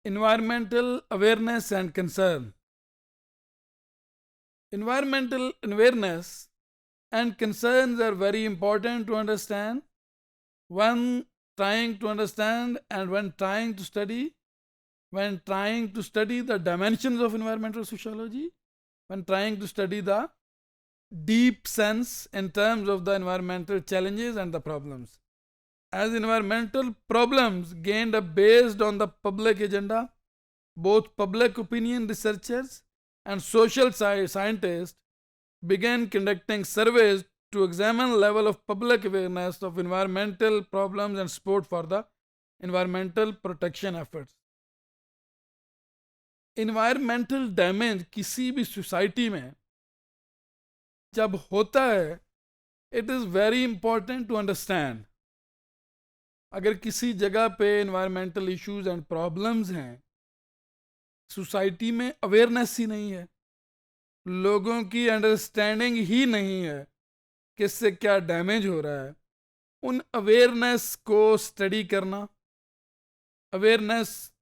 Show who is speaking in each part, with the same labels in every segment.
Speaker 1: Environmental awareness and concern. Environmental awareness and concerns are very important to understand when trying to understand and when trying to study the dimensions of environmental sociology, when trying to study the deep sense in terms of the environmental challenges and the problems. As environmental problems gained a based on the public agenda, both public opinion researchers and social scientists began conducting surveys to examine level of public awareness of environmental problems and support for the environmental protection efforts. Environmental damage किसी भी society में जब होता है, it is very important to understand. अगर किसी जगह पे environmental इश्यूज एंड प्रॉब्लम्स हैं, सोसाइटी में अवेयरनेस ही नहीं है, लोगों की अंडरस्टैंडिंग ही नहीं है कि इससे क्या डैमेज हो रहा है, उन अवेयरनेस को स्टडी करना, अवेयरनेस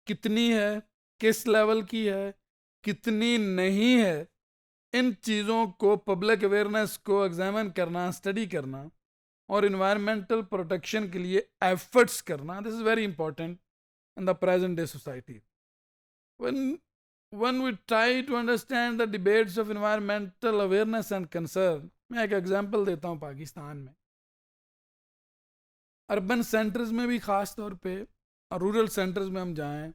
Speaker 1: कितनी है, किस लेवल की है, कितनी नहीं है, इन चीज़ों को पब्लिक अवेयरनेस को एग्जामिन करना, स्टडी करना और इन्वायरमेंटल प्रोटेक्शन के लिए एफर्ट्स करना, this is very important in the present day society. When we try to understand the debates of environmental awareness and concern, मैं एक एग्जांपल देता हूँ. पाकिस्तान में अर्बन सेंटर्स में भी ख़ास तौर पे और रूरल सेंटर्स में हम जाएं,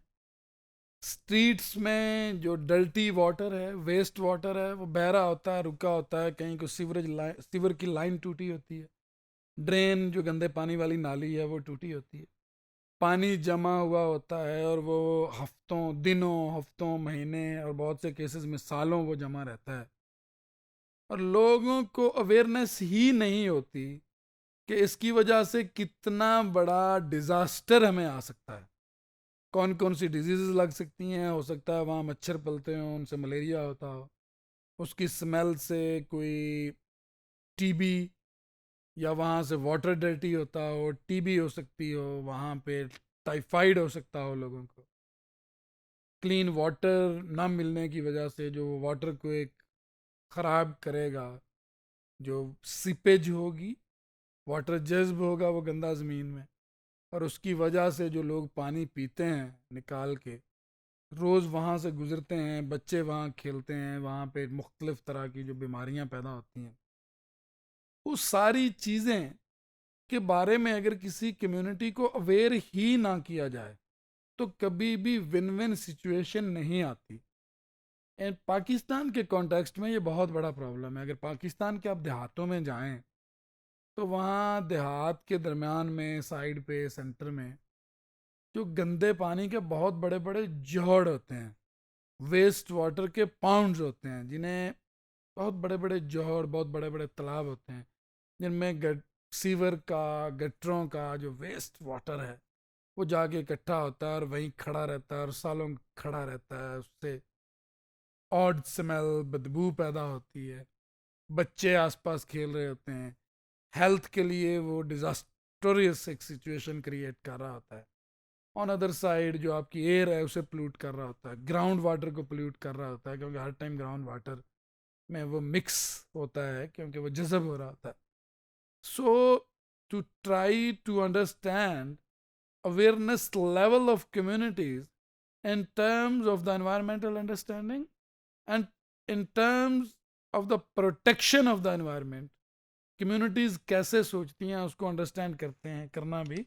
Speaker 1: स्ट्रीट्स में जो डल्टी वाटर है, वेस्ट वाटर है, वो बह रहा होता है, रुका होता है, कहीं को सीवर की लाइन टूटी होती है, ड्रेन जो गंदे पानी वाली नाली है वो टूटी होती है, पानी जमा हुआ होता है और वो हफ्तों महीने और बहुत से केसेस में सालों वो जमा रहता है और लोगों को अवेयरनेस ही नहीं होती कि इसकी वजह से कितना बड़ा डिज़ास्टर हमें आ सकता है, कौन कौन सी डिजीज़ लग सकती हैं, हो सकता है वहाँ मच्छर पलते हों, उनसे मलेरिया होता हो, उसकी स्मेल से कोई टीबी, या वहाँ से वाटर डर्टी होता हो, टीबी हो सकती हो, वहाँ पे टाइफाइड हो सकता हो लोगों को, क्लीन वाटर ना मिलने की वजह से जो वाटर को एक ख़राब करेगा, जो सीपेज होगी, वाटर जज्ब होगा वो गंदा ज़मीन में, और उसकी वजह से जो लोग पानी पीते हैं निकाल के, रोज़ वहाँ से गुज़रते हैं, बच्चे वहाँ खेलते हैं, वहाँ पे मुख्तलिफ़ तरह की जो बीमारियाँ पैदा होती हैं, वो सारी चीज़ें के बारे में अगर किसी कम्युनिटी को अवेयर ही ना किया जाए तो कभी भी विन विन सिचुएशन नहीं आती. एंड पाकिस्तान के कॉन्टेक्स्ट में ये बहुत बड़ा प्रॉब्लम है. अगर पाकिस्तान के आप देहातों में जाएं तो वहाँ देहात के दरमियान में, साइड पे, सेंटर में जो गंदे पानी के बहुत बड़े बड़े जोहड़ होते हैं, वेस्ट वाटर के पाउंड्स होते हैं, जिन्हें बहुत बड़े बड़े जोहड़, बहुत बड़े बड़े तालाब होते हैं जिनमें सीवर का, गटरों का जो वेस्ट वाटर है वो जाके इकट्ठा होता है और वहीं खड़ा रहता है और सालों खड़ा रहता है, उससे ऑड स्मेल, बदबू पैदा होती है, बच्चे आसपास खेल रहे होते हैं, हेल्थ के लिए वो डिजास्टोरियस एक सिचुएशन क्रिएट कर रहा होता है. ऑन अदर साइड जो आपकी एयर है उसे पोल्यूट कर रहा होता है, ग्राउंड वाटर को पोल्यूट कर रहा होता है, क्योंकि हर टाइम ग्राउंड वाटर में वो मिक्स होता है क्योंकि वो जज़ब हो रहा होता है. So to try to understand awareness level of communities in terms of the environmental understanding and in terms of the protection of the environment, communities कैसे सोचती हैं उसको अंडरस्टैंड करते हैं, करना भी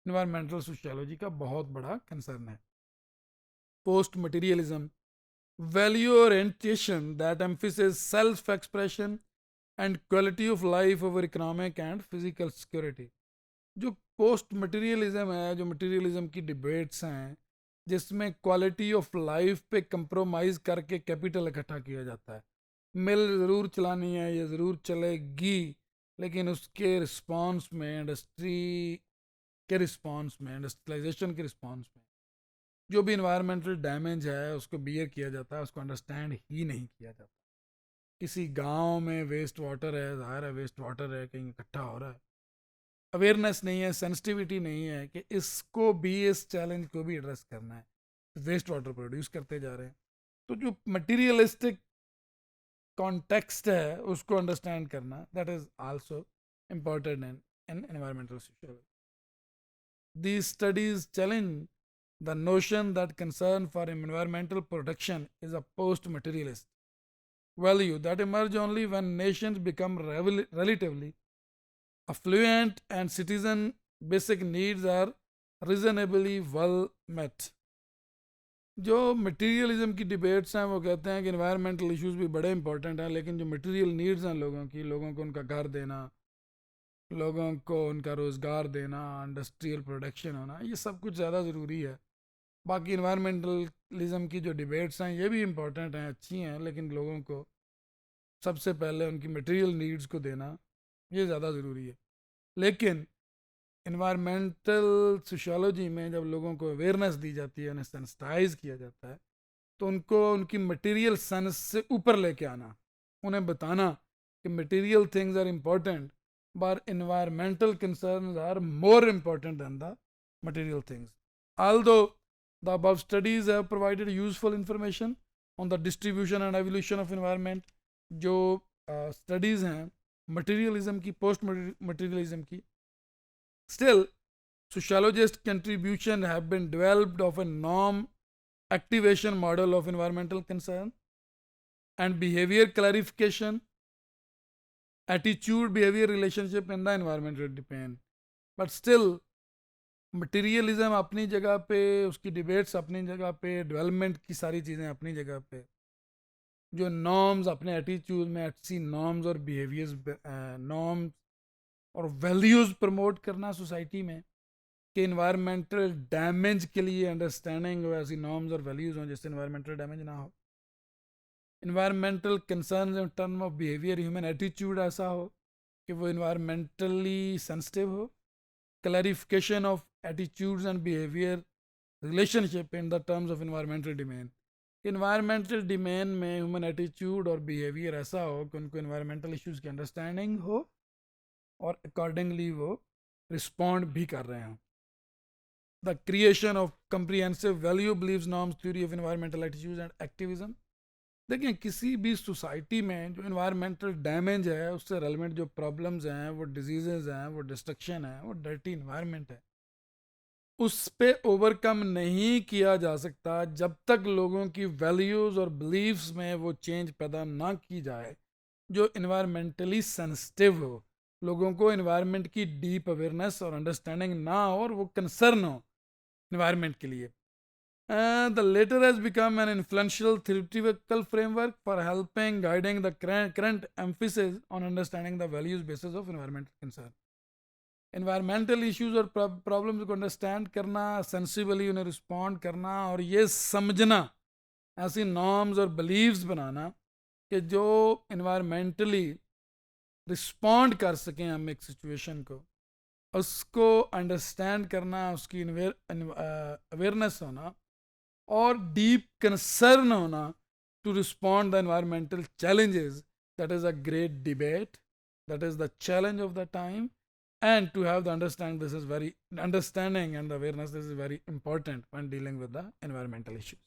Speaker 1: environmental sociology का बहुत बड़ा कंसर्न है. Post materialism, value orientation that emphasizes self expression and quality of life over economic and physical security. जो पोस्ट मटेरियलिज्म है, जो मटेरियलिज्म की डिबेट्स हैं जिसमें क्वालिटी ऑफ लाइफ पे कंप्रोमाइज़ करके कैपिटल इकट्ठा किया जाता है, मिल ज़रूर चलानी है, ये ज़रूर चलेगी, लेकिन उसके रिस्पांस में, इंडस्ट्रियलाइजेशन के रिस्पांस में जो भी इन्वायरमेंटल डैमेज है उसको बियर किया जाता है, उसको अंडरस्टैंड ही नहीं किया जाता. किसी गांव में वेस्ट वाटर है, ज़ाहिर है वेस्ट वाटर है, कहीं इकट्ठा हो रहा है, अवेयरनेस नहीं है, सेंसिटिविटी नहीं है कि इसको भी, इस चैलेंज को भी एड्रेस करना है। वेस्ट वाटर प्रोड्यूस करते जा रहे हैं। तो जो मटीरियलिस्टिक कॉन्टेक्स्ट है उसको अंडरस्टैंड करना, that is also important in environmental sociology. These studies challenge the notion that concern for environmental protection is a post-materialist value that emerge only when nations become relatively affluent and citizen basic needs are reasonably well met. जो materialism की debates हैं वो कहते हैं कि environmental issues भी बड़े important हैं, लेकिन जो मटेरियल नीड्स हैं लोगों की, लोगों को उनका घर देना, लोगों को उनका रोज़गार देना, इंडस्ट्रियल प्रोडक्शन होना, ये सब कुछ ज़्यादा ज़रूरी है। बाकी इन्वायरमेंटलिज्म की जो डिबेट्स हैं ये भी इम्पोर्टेंट हैं, अच्छी हैं, लेकिन लोगों को सबसे पहले उनकी मटेरियल नीड्स को देना ये ज़्यादा ज़रूरी है। लेकिन इन्वायरमेंटल सोशियोलॉजी में जब लोगों को अवेयरनेस दी जाती है, उन्हें सेंसिटाइज किया जाता है, तो उनको उनकी मटेरियल सेंस से ऊपर लेके आना, उन्हें बताना कि material things are important but environmental concerns are more important than the material things. Although the above studies have provided useful information on the distribution and evolution of environment, जो studies हैं materialism की, post materialism की, still sociologist contribution have been developed of a norm activation model of environmental concern and behavior clarification, attitude, behavior, relationship in the environment will depend. But still materialism अपनी जगह पे, उसकी debates अपनी जगह पे, development की सारी चीज़ें अपनी जगह पे, जो नॉर्म्स अपने एटीट्यूड में अच्छी नॉर्म्स और बिहेवियर्स, नॉर्म्स और वैल्यूज़ प्रमोट करना सोसाइटी में कि इन्वायरमेंटल डैमेज के लिए अंडरस्टैंडिंग हो, ऐसी नॉर्म्स और वैल्यूज़ हों जिससे इन्वायरमेंटल डैमेज ना हो। Environmental concern in term of behaviour, human attitude ऐसा हो कि वो इन्वायरमेंटली सेंसिटिव हो। Clarification of attitudes and behaviour relationship in the terms of environmental domain, environmental domain में ह्यूमन एटीट्यूड और बिहेवियर ऐसा हो कि उनको इन्वायरमेंटल इश्यूज़ की अंडरस्टैंडिंग हो और अकॉर्डिंगली वो रिस्पॉन्ड भी कर रहे हैं। The creation of comprehensive value believes norms theory of environmental attitudes and activism. देखिए किसी भी सोसाइटी में जो इन्वायरमेंटल डैमेज है उससे रेलेवेंट जो प्रॉब्लम्स हैं, वो डिजीज़ हैं, वो डिस्ट्रक्शन है, वो डर्टी इन्वायरमेंट है, उस पे ओवरकम नहीं किया जा सकता जब तक लोगों की वैल्यूज़ और बिलीव्स में वो चेंज पैदा ना की जाए जो इन्वायरमेंटली सेंसिटिव हो, लोगों को इन्वायरमेंट की डीप अवेयरनेस और अंडरस्टैंडिंग ना हो और वो कंसर्न हो इन्वायरमेंट के लिए। The latter has become an influential theoretical framework for helping guiding the current emphasis on understanding the values basis of environmental concern. Environmental issues और प्रॉब्लम्स को अंडरस्टैंड करना, सेंसिबली उन्हें रिस्पॉन्ड करना और ये समझना, ऐसी नॉर्म्स और बिलीव्स बनाना कि जो इन्वायरमेंटली रिस्पॉन्ड कर सकें हम एक सिचुएशन को, उसको अंडरस्टैंड करना, उसकी अवेयरनेस होना और डीप कंसर्न होना to respond the environmental challenges, that is a great debate, that is the challenge of the time, and to have the understanding and the awareness, this is very important when dealing with the environmental issues.